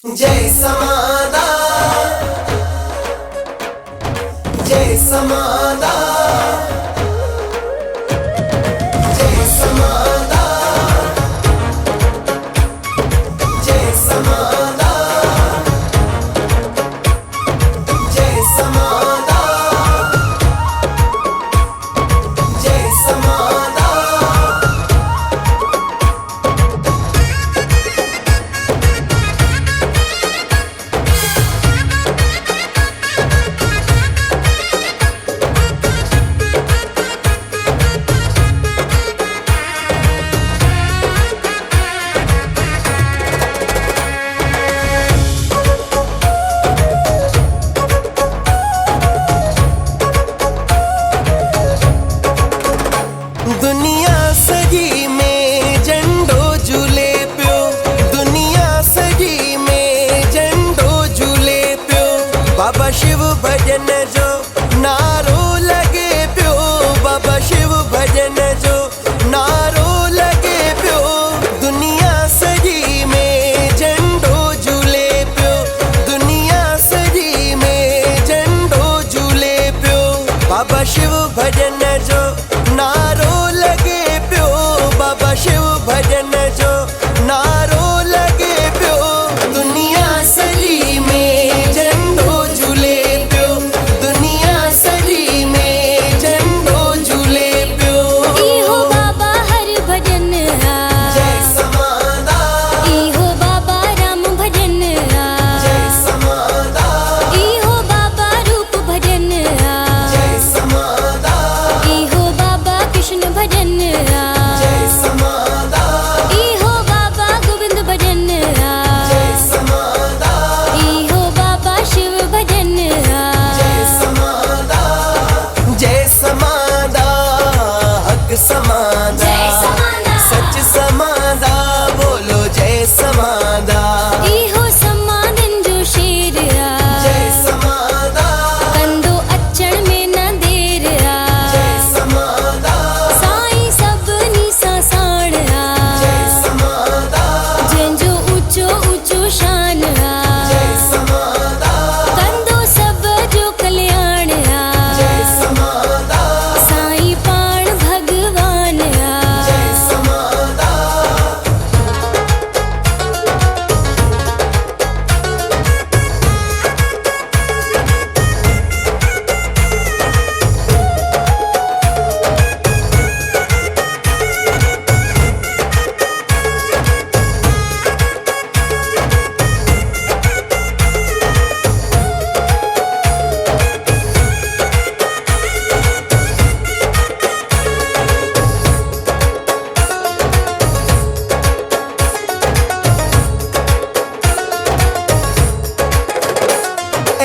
जय समादा, जय समादा, जय समादा, जय समादा, जय समादा, जय समादा। दुनिया सजी में झंडो झूले पियो, दुनिया सजी में झंडो झूले पियो। बाबा शिव भजन जो नारो लगे पियो, बाबा शिव भजन जो नारो लगे पियो। दुनिया सजी में झंडो झूले पियो, दुनिया सजी में झंडो झूले पियो। बाबा शिव भजन जो नारो लगे पियो, बाबा शिव भजन जो नारो लगे पियो। दुनिया सजी में झंडो झूले पियो, दुनिया सजी में झंडो झूले पियो। इहो बाबा हर भजन आ, जय समादा, इहो बाबा राम भजन आ, जय समादा, इहो बाबा रूप भजन आ, जय समादा, इहो बाबा कृष्ण भजन आ, जय समादा, इहो बाबा गोविंद भजन आ, जय समादा, इहो बाबा शिव भजन आ। जय समादा, जय समादा, हक समादा, जय समादा, सच समादा, बोलो जय समादा। इहो समाधन जो शेर आ, जय समादा, कंदो अचण में न देर आ, जय समादा, साईं सभिनी सां साण आ, जय समादा, जंहिंजो ऊंचो ऊंचो शान आ, जय समादा, कंदो सभ जो कल्याण आ, जय समादा, साईं पाण भगवान आ। जय समादा।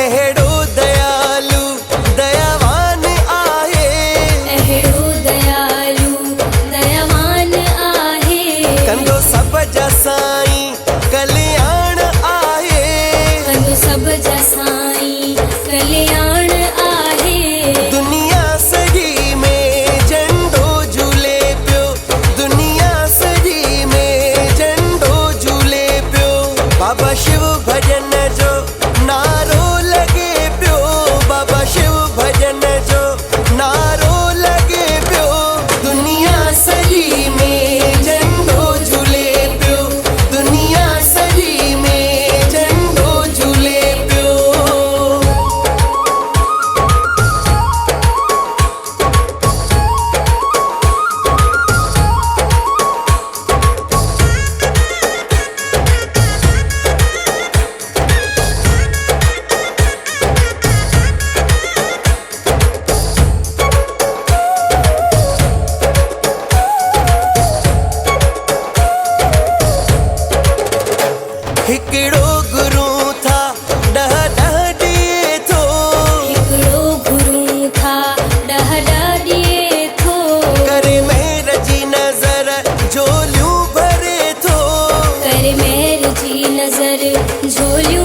अहिड़ो दयालु दयावान आहे, अहिड़ो दयालु दयावान आहे, कंदो सभ जा साईं कल्याण आहे। कंदो सभ जा साईं कल्याण आहे। दुनिया सजी में झंडो झूले पियो, दुनिया सजी में झंडो झूले पियो। बाबा शिव भजन जो नारो लगे पियो, बाबा शिव भजन जो नारो लगे पियो। दुनिया सजी में झंडो झूले पियो, दुनिया सजी में झंडो झूले पियो। हिकिड़ो गुरु था ॾह ॾह ॾिए थो, हिकिड़ो गुरू था ॾह ॾह ॾिए थो, करे मेर जी नज़र झोलियूं भरे थो। कर मेर जी नज़र झोलियूं